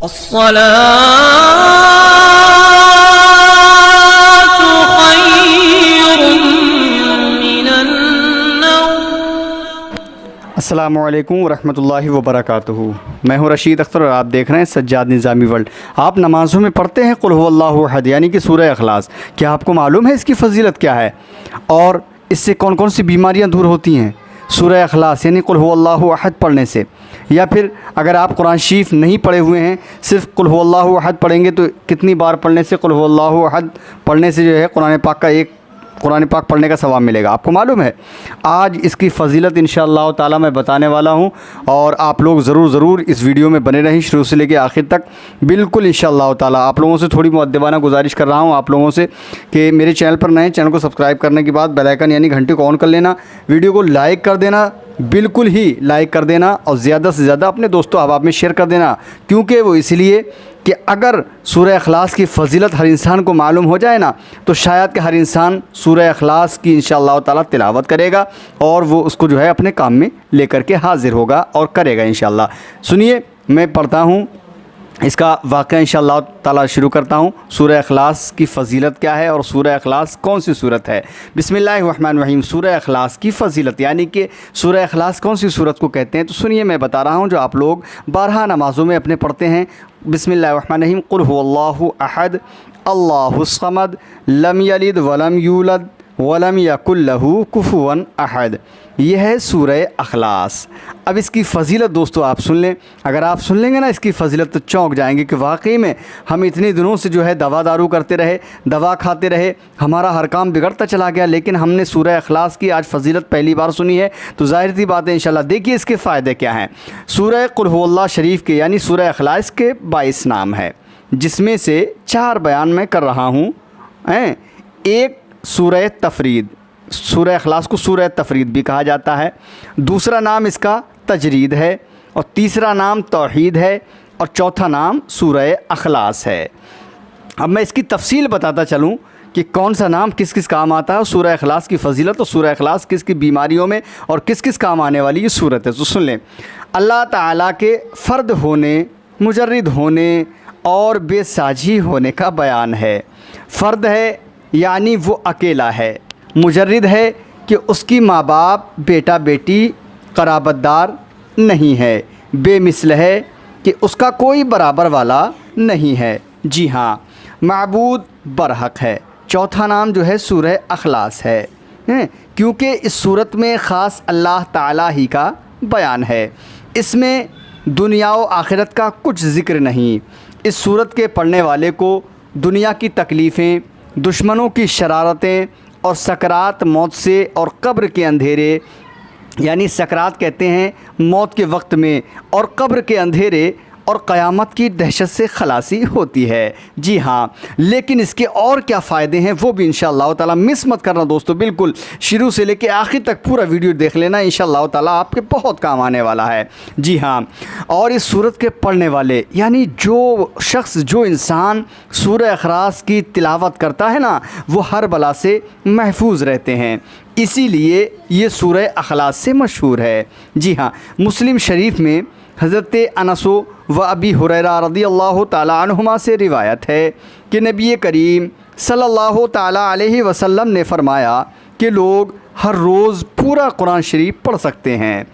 अस्सलातु खैरुम मिनन्नौम। अस्सलामुअलैकुम वरहमतुल्लाहि वबरकातुहू। मैं हूँ रशीद अख्तर और आप देख रहे हैं सज्जाद निज़ामी वर्ल्ड। आप नमाज़ों में पढ़ते हैं कुल हुवल्लाहु अहद यानी कि सूरह अखलास। क्या आपको मालूम है इसकी फ़जीलत क्या है और इससे कौन कौन सी बीमारियाँ दूर होती हैं? सूरह अखलास यानी कुल हुवल्लाहु अहद पढ़ने से, या फिर अगर आप कुरान शरीफ नहीं पढ़े हुए हैं, सिर्फ़ कुल हुवल्लाहु अहद पढ़ेंगे तो कितनी बार पढ़ने से, कुल हुवल्लाहु अहद पढ़ने से जो है कुरान पाक पढ़ने का सवाब मिलेगा। आपको मालूम है? आज इसकी फ़जीलत इंशाअल्लाह ताला मैं बताने वाला हूं और आप लोग ज़रूर इस वीडियो में बने रहें शुरू से लेकर आखिर तक। बिल्कुल इंशाअल्लाह ताला आप लोगों से थोड़ी मुअद्दबाना गुजारिश कर रहा हूं आप लोगों से कि मेरे चैनल पर नए, चैनल को सब्सक्राइब करने के बाद बेल आइकन यानी घंटे को ऑन कर लेना, वीडियो को लाइक कर देना, बिल्कुल ही लाइक कर देना और ज़्यादा से ज़्यादा अपने दोस्तों अहबाब में शेयर कर देना। क्योंकि वो इसलिए कि अगर सूरह अखलास की फ़जीलत हर इंसान को मालूम हो जाए ना, तो शायद कि हर इंसान सूरह अखलास की इंशाअल्लाह ताला तिलावत करेगा और वो उसको जो है अपने काम में लेकर के हाजिर होगा और करेगा इंशाअल्लाह। सुनिए, मैं पढ़ता हूँ इसका वाक़या इंशाअल्लाह ताला शुरू करता हूँ। सूरह अखलास की फ़जीलत क्या है और सूरह अखलास कौन सी सूरत है। बिस्मिल्लाहिर्रहमानिर्रहीम। सूरह अखलास की फ़जीलत यानी कि सूरह अखलास कौन सी सूरत को कहते हैं, तो सुनिए मैं बता रहा हूँ जो आप लोग बारहा नमाज़ों में अपने पढ़ते हैं। बिस्मिल्लाहिर्रहमानिर्रहीम। कुल हुवल्लाहु अहद अल्लाहुस समद लम यलिद वलम यूलद वलम यकुल लहू कुफुवन अहद। यह है सूरह अखलास। अब इसकी फ़जीलत दोस्तों आप सुन लें। अगर आप सुन लेंगे ना इसकी फ़जीलत तो चौंक जाएंगे कि वाकई में हम इतने दिनों से जो है दवा दारू करते रहे, दवा खाते रहे, हमारा हर काम बिगड़ता चला गया, लेकिन हमने सूरह अखलास की आज फ़जीलत पहली बार सुनी है तो ज़ाहिर सी बात है इंशाअल्लाह। देखिए इसके फ़ायदे क्या हैं। सूरह कुल हुवल्लाह शरीफ के यानी सूरह अखलास के 22 नाम है, जिसमें से 4 बयान मैं कर रहा हूँ। एक सूरह तफरीद, सूरह अखलास को सूरह तफरीद भी कहा जाता है। दूसरा नाम इसका तजरीद है और तीसरा नाम तौहीद है और चौथा नाम सूरह अखलास है। अब मैं इसकी तफसील बताता चलूँ कि कौन सा नाम किस किस काम आता है और सूरह अखलास की फ़जीलत और सूरह अखलास किस किस बीमारियों में और किस किस काम आने वाली ये सूरत है। तो सुन लें। अल्लाह ताला के फ़र्द होने, मुजर्रिद होने और बेसाजी होने का बयान है। फ़र्द है यानी वो अकेला है, मुजर्रिद है कि उसकी माँ बाप, बेटा बेटी, क़राबतदार नहीं है, बेमिसल है कि उसका कोई बराबर वाला नहीं है। जी हाँ, माबूद बरहक है। चौथा नाम जो है सूरह अखलास है, क्योंकि इस सूरत में ख़ास अल्लाह ताला ही का बयान है। इसमें दुनिया व आखिरत का कुछ ज़िक्र नहीं। इस सूरत के पढ़ने वाले को दुनिया की तकलीफ़ें, दुश्मनों की शरारतें और सकरात मौत से और कब्र के अंधेरे, यानी सकरात कहते हैं मौत के वक्त में, और कब्र के अंधेरे और क़यामत की दहशत से खलासी होती है। जी हाँ, लेकिन इसके और क्या फ़ायदे हैं वो भी इंशाअल्लाह ताला मिस मत करना दोस्तों। बिल्कुल शुरू से लेकर आखिर तक पूरा वीडियो देख लेना, इंशाअल्लाह ताला आपके बहुत काम आने वाला है। जी हाँ, और इस सूरत के पढ़ने वाले यानी जो शख्स, जो इंसान सूरह अखलास की तिलावत करता है ना, वो हर बला से महफूज रहते हैं। इसीलिए ये सूरह अखलास से मशहूर है। जी हाँ, मुस्लिम शरीफ में हज़रत अनसो व अबी हुरैरा रज़ियल्लाहु ताला अन्हुमा से रिवायत है कि नबी करीम सल्लल्लाहु ताला अलैहि वसल्लम ने फ़रमाया कि लोग हर रोज़ पूरा कुरान शरीफ पढ़ सकते हैं।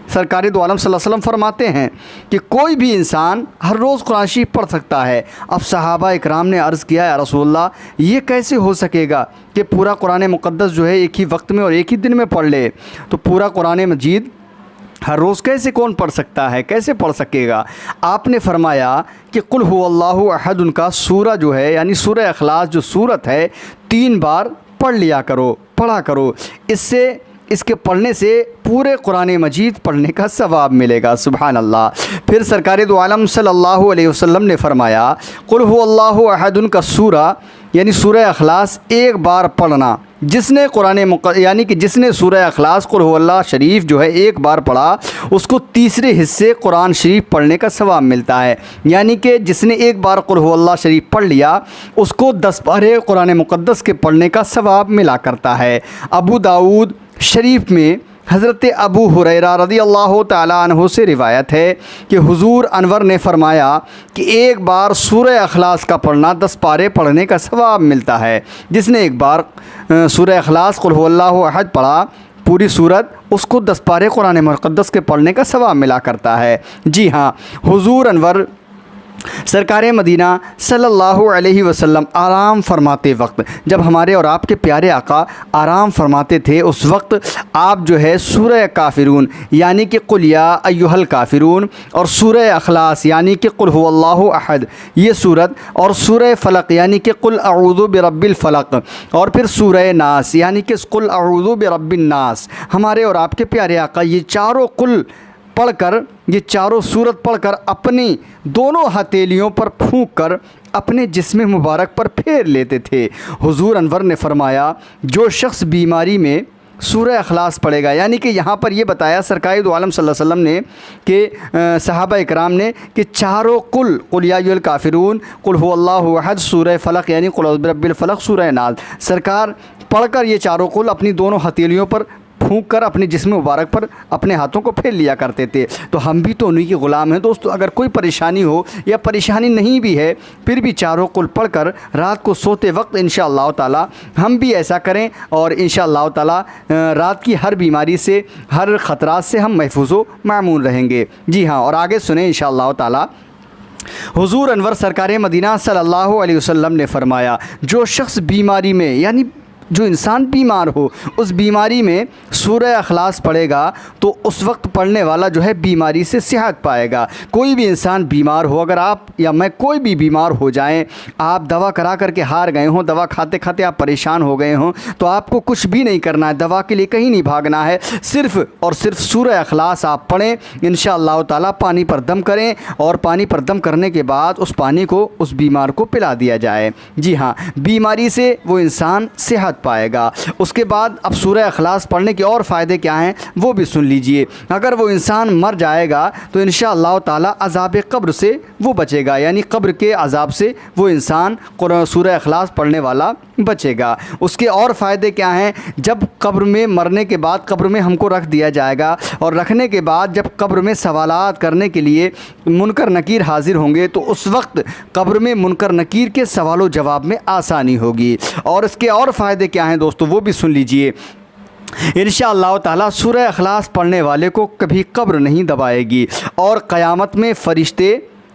सरकार दो आलम सल्लल्लाहु अलैहि वसल्लम फरमाते हैं कि कोई भी इंसान हर रोज़ कुरान शरीफ पढ़ सकता है। अब सहाबा इकराम ने अर्ज़ किया, या रसूलल्लाह ये कैसे हो सकेगा कि पूरा कुरान मुक़द्दस जो है एक ही वक्त में और एक ही दिन में पढ़ ले? तो पूरा कुरान मजीद हर रोज़ कैसे कौन पढ़ सकता है, कैसे पढ़ सकेगा? आपने फरमाया कि कुल हुवल्लाहु अहद उनका सूरा जो है यानी सूरह अखलास जो सूरत है 3 बार पढ़ लिया करो, पढ़ा करो। इससे, इसके पढ़ने से पूरे कुरान मजीद पढ़ने का सवाब मिलेगा। सुभान अल्लाह। फिर सरकार दो आलम सल्लल्लाहु अलैहि वसल्लम ने फरमाया कुल हुवल्लाहु अहद उनका सूरा यानी सूरह अखलास एक बार पढ़ना, जिसने यानी कि जिसने सूरह अखलास कुल हुवल्लाह शरीफ जो है एक बार पढ़ा, उसको तीसरे हिस्से कुरान शरीफ पढ़ने का सवाब मिलता है। यानी कि जिसने एक बार कुल हुवल्लाह शरीफ पढ़ लिया, उसको 10 पारे कुरान मुक़द्दस के पढ़ने का सवाब मिला करता है। अबू दाऊद शरीफ में हज़रत अबू हुरैरा रज़ियल्लाहु ताला अन्हु से रिवायत है कि हुज़ूर अनवर ने फ़रमाया कि एक बार सूरह अखलास का पढ़ना 10 पारे पढ़ने का सवाब मिलता है। जिसने एक बार सूरह अखलास कुल हुवल्लाहु अहद पढ़ा, पूरी सूरत, उसको 10 पारे कुरान मुक़द्दस के पढ़ने का सवाब मिला करता है। जी हाँ, हुज़ूर अनवर सरकार मदीना सल्लल्लाहु अलैहि वसल्लम आराम फरमाते वक्त, जब हमारे और आपके प्यारे आका आराम फरमाते थे, उस वक्त आप जो है सूरह काफिरून यानी कि कुल या अय्युहल काफिरून और सूरह अखलास यानी कि कुल हुवल्लाहु अहद ये सूरत, और सूरह फलक यानी कि कुल अऊज़ु बिरब्बिल फलक, और फिर सूरह नास यानी कि कुल अऊज़ु बिरब्बिन नास, हमारे और आपके प्यारे आका ये चारों कुल पढ़कर, ये चारों सूरत पढ़कर अपनी दोनों हथेलियों पर फूंक कर अपने जिस्म मुबारक पर फेर लेते थे। हुज़ूर अनवर ने फ़रमाया, जो शख्स बीमारी में सूरह अखलास पढ़ेगा, यानी कि यहाँ पर ये बताया सरकार दो आलम सल्लल्लाहु अलैहि वसल्लम ने कि सहाबा इकराम ने कि चारों कुल या अय्युहल काफिरून, कुल हुवल्लाहु अहद, सूरह फलक यानी कुल औज़ु बिरब्बिल फलक, सूरह नास, सरकार पढ़कर ये चारों कुल अपनी दोनों हथेलियों पर फूंक कर अपने जिस्म मुबारक पर अपने हाथों को फेर लिया करते थे। तो हम भी तो उन्हीं के ग़ुलाम हैं दोस्तों। अगर कोई परेशानी हो या परेशानी नहीं भी है, फिर भी चारों कुल पढ़कर रात को सोते वक्त इंशाअल्लाह ताला हम भी ऐसा करें, और इंशाअल्लाह ताला रात की हर बीमारी से, हर ख़तरात से हम महफूज़ व मामून रहेंगे। जी हाँ, और आगे सुने इंशाअल्लाह ताला। हुज़ूर अनवर सरकार मदीना सल्लल्लाहु अलैहि वसल्लम ने फ़रमाया, जो शख्स बीमारी में, यानी जो इंसान बीमार हो, उस बीमारी में सूरह अखलास पढ़ेगा तो उस वक्त पढ़ने वाला जो है बीमारी से सेहत पाएगा। कोई भी इंसान बीमार हो, अगर आप या मैं कोई भी बीमार हो जाएं, आप दवा करा करके हार गए हों, दवा खाते खाते आप परेशान हो गए हों, तो आपको कुछ भी नहीं करना है, दवा के लिए कहीं नहीं भागना है, सिर्फ़ और सिर्फ सूरह अखलास आप पढ़ें। इंशाअल्लाह ताला पानी पर दम करें, और पानी पर दम करने के बाद उस पानी को उस बीमार को पिला दिया जाए। जी हाँ, बीमारी से वो इंसान सेहत पाएगा। उसके बाद अब सूरह अखलास पढ़ने के और फ़ायदे क्या हैं वो भी सुन लीजिए। अगर वो इंसान मर जाएगा तो इंशाअल्लाह ताला अज़ाब क़ब्र से वो बचेगा, यानी क़ब्र के अज़ाब से वो इंसान सूरह अखलास पढ़ने वाला बचेगा। उसके और फ़ायदे क्या हैं, जब कब्र में मरने के बाद कब्र में हमको रख दिया जाएगा, और रखने के बाद जब कब्र में सवालात करने के लिए मुनकर नकीर हाज़िर होंगे, तो उस वक्त कब्र में मुनकर नकीर के सवालों जवाब में आसानी होगी। और इसके और फ़ायदे क्या हैं दोस्तों, वो भी सुन लीजिए। इंशाअल्लाह ताला सूरह अखलास पढ़ने वाले को कभी कब्र नहीं दबाएगी, और क़यामत में फ़रिश्ते,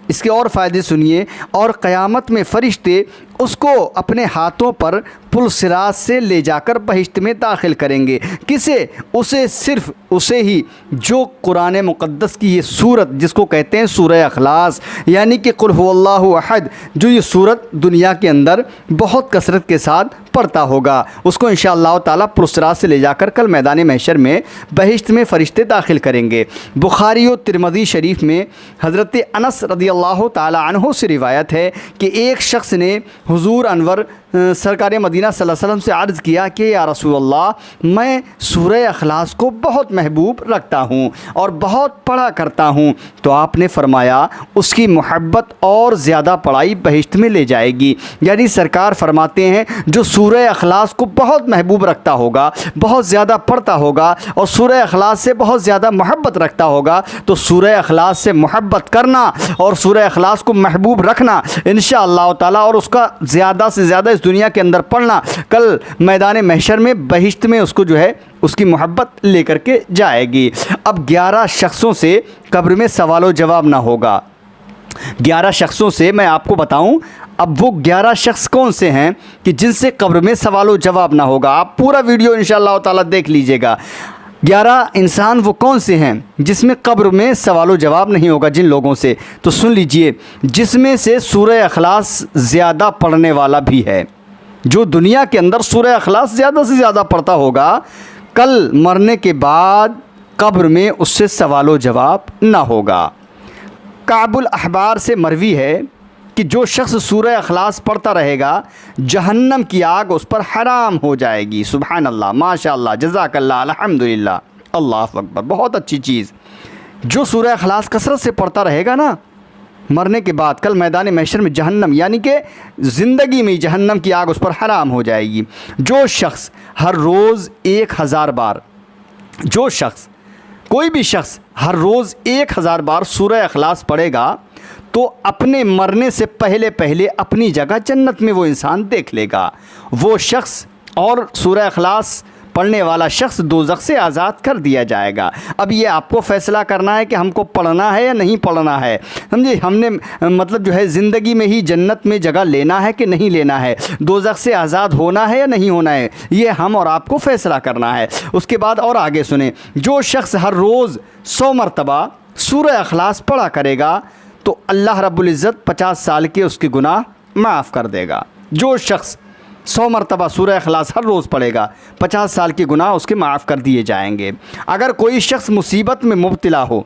इसके और फ़ायदे सुनिए, और क़यामत में फ़रिश्ते उसको अपने हाथों पर पुल सिरात से ले जाकर बहिश्त में दाखिल करेंगे। किसे? उसे, सिर्फ़ उसे ही जो कुरान मुक़द्दस की ये सूरत जिसको कहते हैं सूरह अखलास यानी कि कुल हुवल्लाहु अहद, जो ये सूरत दुनिया के अंदर बहुत कसरत के साथ पढ़ता होगा, उसको इंशाअल्लाह ताला पुल सिरात से ले जाकर कल मैदान महशर में बहिश्त में फ़रिश्ते दाखिल करेंगे। बुखारी और तिरमिज़ी शरीफ में हज़रत अनस रज़ियल्लाहु ताला अन्हु से रिवायत है कि एक शख्स ने हुज़ूर अनवर सरकार मदीना सल्लल्लाहु अलैहि वसल्लम से अर्ज़ किया कि या रसूलल्लाह, मैं सूरह अखलास को बहुत महबूब रखता हूँ और बहुत पढ़ा करता हूँ। तो आपने फ़रमाया उसकी मोहब्बत और ज़्यादा पढ़ाई बहिश्त में ले जाएगी। यानी सरकार फरमाते हैं जो सूरह अखलास को बहुत महबूब रखता होगा, बहुत ज़्यादा पढ़ता होगा और सूरह अखलास से बहुत ज़्यादा मोहब्बत रखता होगा, तो सूरह अखलास से मोहब्बत करना और सूरह अखलास को महबूब रखना इंशाअल्लाह ताला, और उसका ज़्यादा से ज़्यादा दुनिया के अंदर पढ़ना, कल मैदान महशर में बहिश्त में उसको जो है उसकी मोहब्बत लेकर के जाएगी। अब 11 शख्सों से कब्र में सवालो जवाब ना होगा। 11 शख्सों से मैं आपको बताऊं, अब वो 11 शख्स कौन से हैं कि जिनसे कब्र में सवालो जवाब ना होगा। आप पूरा वीडियो इंशाअल्लाह ताला देख लीजिएगा। 11 इंसान वो कौन से हैं जिसमें कब्र में सवालो जवाब नहीं होगा जिन लोगों से, तो सुन लीजिए। जिसमें से सूरह अखलास ज़्यादा पढ़ने वाला भी है, जो दुनिया के अंदर सूरह अखलास ज़्यादा से ज़्यादा पढ़ता होगा, कल मरने के बाद कब्र में उससे सवालो जवाब ना होगा। काबुल अहबार से मरवी है कि जो शख्स सूरह अखलास पढ़ता रहेगा जहन्नम की आग उस पर हराम हो जाएगी। सुभान अल्लाह, माशाअल्लाह, जज़ाकल्लाह, अल्हम्दुलिल्लाह, अल्लाह अकबर, बहुत अच्छी चीज़। जो सूरह अखलास कसरत से पढ़ता रहेगा ना, मरने के बाद कल मैदान महशर में जहन्नम यानी कि ज़िंदगी में जहन्नम की आग उस पर हराम हो जाएगी। जो शख्स हर रोज़ 1000 बार जो शख्स, कोई भी शख्स हर रोज़ 1000 बार सूरह इखलास पढ़ेगा तो अपने मरने से पहले पहले अपनी जगह जन्नत में वो इंसान देख लेगा। वो शख्स और सूरह इखलास पढ़ने वाला शख्स दोज़ख से आज़ाद कर दिया जाएगा। अब ये आपको फ़ैसला करना है कि हमको पढ़ना है या नहीं पढ़ना है, समझे। हमने मतलब जो है ज़िंदगी में ही जन्नत में जगह लेना है कि नहीं लेना है, दोज़ख से आज़ाद होना है या नहीं होना है, ये हम और आपको फ़ैसला करना है। उसके बाद और आगे सुने, जो शख्स हर रोज़ 100 मरतबा सूरह इखलास पढ़ा करेगा तो अल्लाह रब्बुल इज़्ज़त 50 साल के उसके गुनाह माफ़ कर देगा। जो शख्स 100 मरतबा सूरह इखलास हर रोज़ पढ़ेगा 50 साल के गुनाह उसके माफ़ कर दिए जाएंगे। अगर कोई शख्स मुसीबत में मुब्तला हो,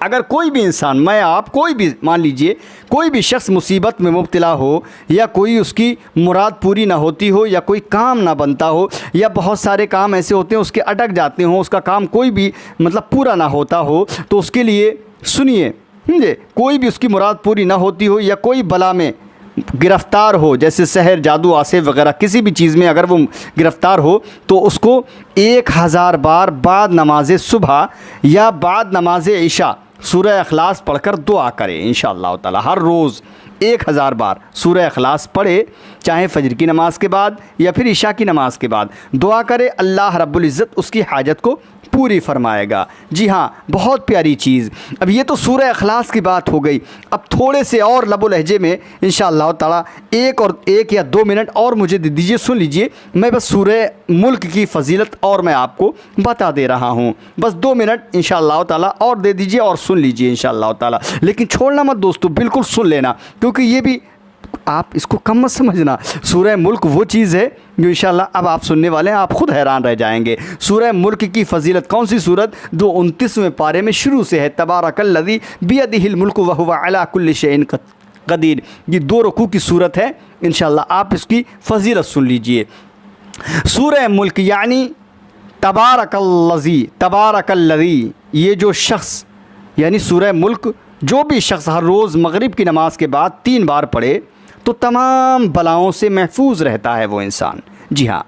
अगर कोई भी इंसान, मैं आप, कोई भी, मान लीजिए कोई भी शख्स मुसीबत में मुब्तला हो या कोई उसकी मुराद पूरी ना होती हो या कोई काम ना बनता हो या बहुत सारे काम ऐसे होते हैं उसके अटक जाते हों, उसका काम कोई भी मतलब पूरा ना होता हो, तो उसके लिए सुनिए, समझे, कोई भी उसकी मुराद पूरी ना होती हो या कोई बला में गिरफ़्तार हो, जैसे सहर, जादू, आसे वगैरह किसी भी चीज़ में अगर वो गिरफ़्तार हो तो उसको 1000 बार बाद नमाज सुबह या बाद नमाज इशा सूरह इखलास पढ़कर दुआ करे इंशाअल्लाह ताला। हर रोज़ 1000 बार सूरह इखलास पढ़े, चाहे फ़जर की नमाज़ के बाद या फिर इशा की नमाज़ के बाद दुआ करे, अल्लाह रब्बुल इज़्ज़त उसकी हाजत को पूरी फरमाएगा। जी हाँ, बहुत प्यारी चीज़। अब ये तो सूरह इखलास की बात हो गई। अब थोड़े से और लबो लहजे में इंशाअल्लाह ताला एक या 2 मिनट और मुझे दे दीजिए, सुन लीजिए। मैं बस सूरह मुल्क की फ़जीलत और मैं आपको बता दे रहा हूँ। बस 2 मिनट इंशाअल्लाह ताला और दे दीजिए और सुन लीजिए इंशाअल्लाह ताला। लेकिन छोड़ना मत दोस्तों, बिल्कुल सुन लेना, क्योंकि ये भी आप इसको कम मत समझना। सूरह मुल्क वो चीज़ है जो इंशाअल्लाह अब आप सुनने वाले हैं, आप खुद हैरान रह जाएंगे। सूरह मुल्क की फ़जीलत, कौन सी सूरत, जो 29वें पारे में शुरू से है, तबारकल्लज़ी बियदिहिल मुल्कु व हुवा अला कुल्लि शैइन क़दीर। ये 2 रुकू की सूरत है। इंशाअल्लाह आप इसकी फ़जीलत सुन लीजिए। सूरह मुल्क यानी तबारकल्लज़ी, ये जो शख्स यानी सूरह मुल्क जो भी शख्स हर रोज़ मगरिब की नमाज के बाद 3 बार पढ़े तो तमाम बलाओं से महफूज रहता है वो इंसान। जी हाँ,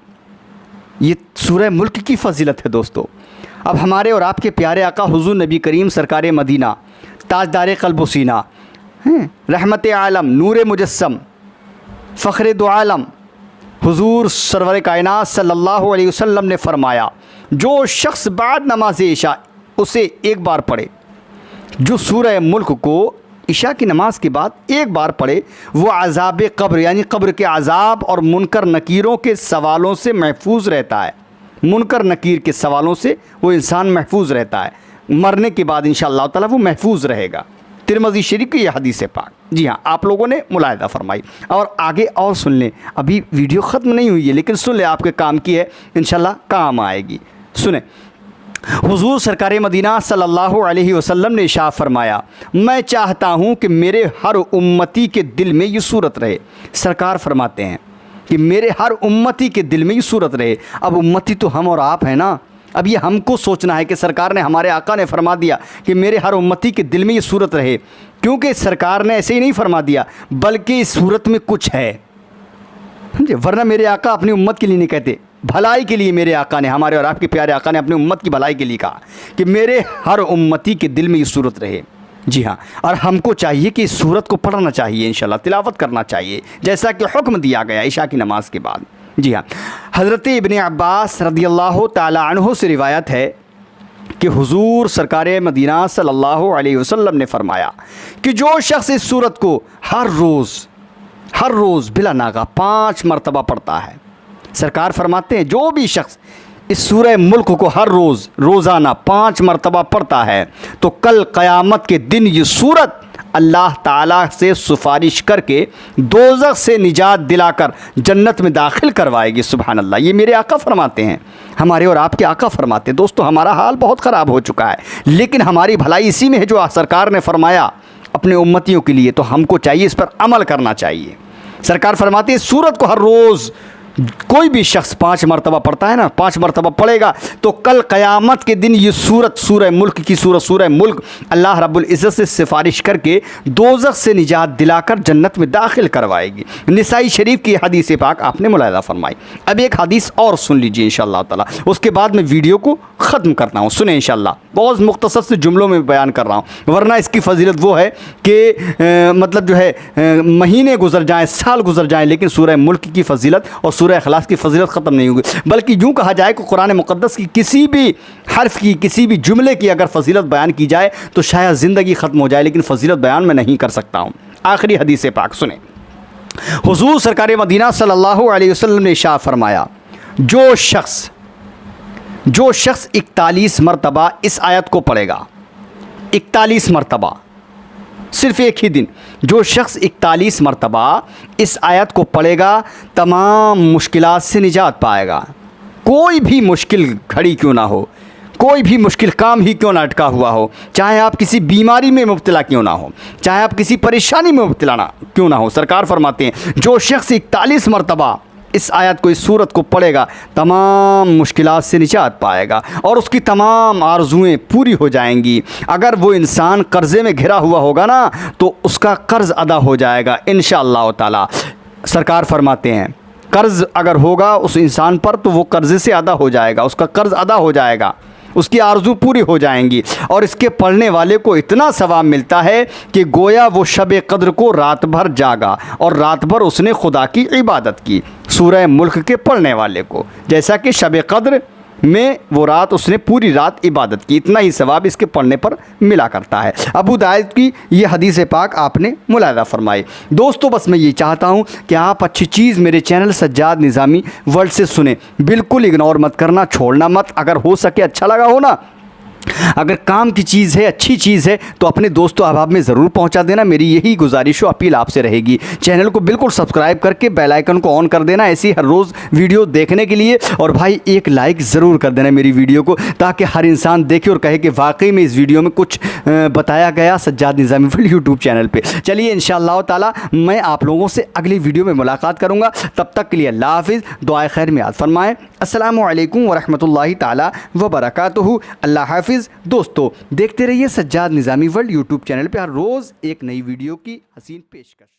ये सूरह मुल्क की फ़जीलत है दोस्तों। अब हमारे और आपके प्यारे आका हुज़ूर नबी करीम सरकार मदीना, ताजदार क़ल्ब व सीना, रहमत आलम, नूर मुजस्सम, फ़ख्र दो आलम हुज़ूर सरवर कायनात सल्लल्लाहु अलैहि वसल्लम ने फ़रमाया, जो शख्स बाद नमाज इशा उसे 1 बार पढ़े, जो सूरह मुल्क को इशा की नमाज के बाद 1 बार पढ़े, वो अज़ाब कब्र यानी कब्र के अज़ाब और मुनकर नकीरों के सवालों से महफूज रहता है। मुनकर नकीर के सवालों से वो इंसान महफूज रहता है। मरने के बाद इंशाअल्लाह ताला वो महफूज रहेगा। तिरमिज़ी शरीफ की यह हदीस पाक। जी हाँ, आप लोगों ने मुलाहिदा फरमाई। और आगे और सुन लें, अभी वीडियो ख़त्म नहीं हुई है लेकिन सुन लें, आपके काम की है, इंशाअल्लाह काम आएगी। सुने, हुज़ूर सरकार मदीना सल्लल्लाहु अलैहि वसल्लम ने इरशाद फरमाया, मैं चाहता हूँ कि मेरे हर उम्मती के दिल में ये सूरत रहे। सरकार फरमाते हैं कि मेरे हर उम्मती के दिल में ये सूरत रहे। अब उम्मती तो हम और आप हैं ना। अब ये हमको सोचना है कि सरकार ने, हमारे आका ने फरमा दिया कि मेरे हर उम्मती के दिल में ये सूरत रहे, क्योंकि सरकार ने ऐसे ही नहीं फरमा दिया बल्कि इस सूरत में कुछ है, समझे। वरना मेरे आका अपनी उम्मत के लिए नहीं कहते, भलाई के लिए मेरे आका ने, हमारे और आपके प्यारे आका ने अपनी उम्मत की भलाई के लिए कहा कि मेरे हर उम्मती के दिल में ये सूरत रहे। जी हाँ, और हमको चाहिए कि इस सूरत को पढ़ना चाहिए, इंशाल्लाह तिलावत करना चाहिए, जैसा कि हुक्म दिया गया इशा की नमाज के बाद। जी हाँ, हज़रत इब्न अब्बास रदियल्लाहु ताला अन्हु से रिवायत है कि हुज़ूर सरकार मदीना सल्लल्लाहु अलैहि वसल्लम ने फरमाया कि जो शख्स इस सूरत को हर रोज़ बिला नागा 5 मरतबा पढ़ता है, सरकार फरमाते हैं जो भी शख्स इस सूरह मुल्क को हर रोज़ाना 5 मरतबा पढ़ता है तो कल क़यामत के दिन ये सूरत अल्लाह ताला से सुफारिश करके दोज़ख से निजात दिलाकर जन्नत में दाखिल करवाएगी। सुभान अल्लाह, ये मेरे आका फरमाते हैं, हमारे और आपके आका फरमाते हैं। दोस्तों, हमारा हाल बहुत ख़राब हो चुका है, लेकिन हमारी भलाई इसी में है जो सरकार ने फरमाया अपने उम्मतियों के लिए, तो हमको चाहिए इस पर अमल करना चाहिए। सरकार फरमाती है सूरत को हर रोज़ कोई भी शख्स 5 मरतबा पढ़ता है ना, 5 मरतबा पढ़ेगा, तो कल क़यामत के दिन ये सूरत, सूरह मुल्क की सूरत, सूरह मुल्क, अल्लाह रब्बुल इज़्ज़त से सिफारिश करके दोज़ख से निजात दिलाकर जन्नत में दाखिल करवाएगी। निसाई शरीफ की हदीस पाक आपने मुलाहिज़ा फरमाई। अब एक हदीस और सुन लीजिए इंशाअल्लाह ताला, उसके बाद मैं वीडियो को ख़त्म करता हूँ। सुने इंशाअल्लाह, बहुत मुख्तसर से जुमलों में बयान कर रहा हूँ, वरना इसकी फजीलत वो है कि मतलब जो है महीने गुजर जाएँ, साल गुजर जाएँ, लेकिन सूरह मुल्क की फजीलत और सूरह इखलास की फजीलत ख़त्म नहीं होगी। बल्कि यूँ कहा जाए कि कुरान मुक़द्दस की किसी भी हर्फ की, किसी भी जुमले की अगर फजीलत बयान की जाए तो शायद ज़िंदगी ख़त्म हो जाए, लेकिन फजीलत बयान मैं नहीं कर सकता हूँ। आखिरी हदीस पाक सुने। हुज़ूर सरकार मदीना सल्लल्लाहु अलैहि वसल्लम ने इरशाद फरमाया, जो शख्स 41 मरतबा इस आयत को पढ़ेगा, 41 मरतबा, सिर्फ़ एक ही दिन, जो शख्स 41 मरतबा इस आयत को पढ़ेगा तमाम मुश्किलात से निजात पाएगा। कोई भी मुश्किल घड़ी क्यों ना हो, कोई भी मुश्किल काम ही क्यों ना अटका हुआ हो, चाहे आप किसी बीमारी में मुब्तला क्यों ना हो, चाहे आप किसी परेशानी में मुब्तला ना क्यों ना हो, सरकार फरमाते हैं जो शख्स 41 मरतबा इस आयत को, इस सूरत को पढ़ेगा, तमाम मुश्किलात से निजात पाएगा और उसकी तमाम आरज़ुएँ पूरी हो जाएंगी। अगर वो इंसान कर्ज़े में घिरा हुआ होगा ना, तो उसका कर्ज़ अदा हो जाएगा इंशाअल्लाह ताला। सरकार फरमाते हैं कर्ज़ अगर होगा उस इंसान पर तो वो कर्ज़े से अदा हो जाएगा, उसका कर्ज़ अदा हो जाएगा, उसकी आरज़ू पूरी हो जाएंगी। और इसके पढ़ने वाले को इतना सवाब मिलता है कि गोया वो शब क़द्र को रात भर जागा और रात भर उसने खुदा की इबादत की। सूरह मुल्क के पढ़ने वाले को जैसा कि शब क़द्र में वो रात उसने पूरी रात इबादत की, इतना ही सवाब इसके पढ़ने पर मिला करता है। अबू दाऊद की ये हदीस पाक आपने मुलाहिज़ा फरमाई। दोस्तों, बस मैं ये चाहता हूँ कि आप अच्छी चीज़ मेरे चैनल सज्जाद निज़ामी वर्ल्ड से सुने, बिल्कुल इग्नोर मत करना, छोड़ना मत। अगर हो सके, अच्छा लगा हो ना, अगर काम की चीज़ है, अच्छी चीज़ है, तो अपने दोस्तों अहबाब में ज़रूर पहुंचा देना। मेरी यही गुजारिश और अपील आपसे रहेगी। चैनल को बिल्कुल सब्सक्राइब करके बेल आइकन को ऑन कर देना ऐसी हर रोज़ वीडियो देखने के लिए। और भाई एक लाइक ज़रूर कर देना मेरी वीडियो को, ताकि हर इंसान देखे और कहे कि वाकई में इस वीडियो में कुछ बताया गया सज्जाद निज़ामी वर्ल्ड यूट्यूब चैनल पर। चलिए इंशाअल्लाह ताला मैं आप लोगों से अगली वीडियो में मुलाकात करूँगा। तब तक के लिए अल्लाह हाफ़िज़, दुआ खैर में याद फरमाएँ। अस्सलामु अलैकुम वरहमतुल्लाहि ताला व बरकातुहू। अल्लाह हाफ़िज़। दोस्तों, देखते रहिए सज्जाद निज़ामी वर्ल्ड यूट्यूब चैनल पे हर रोज़ एक नई वीडियो की हसीन पेशकश।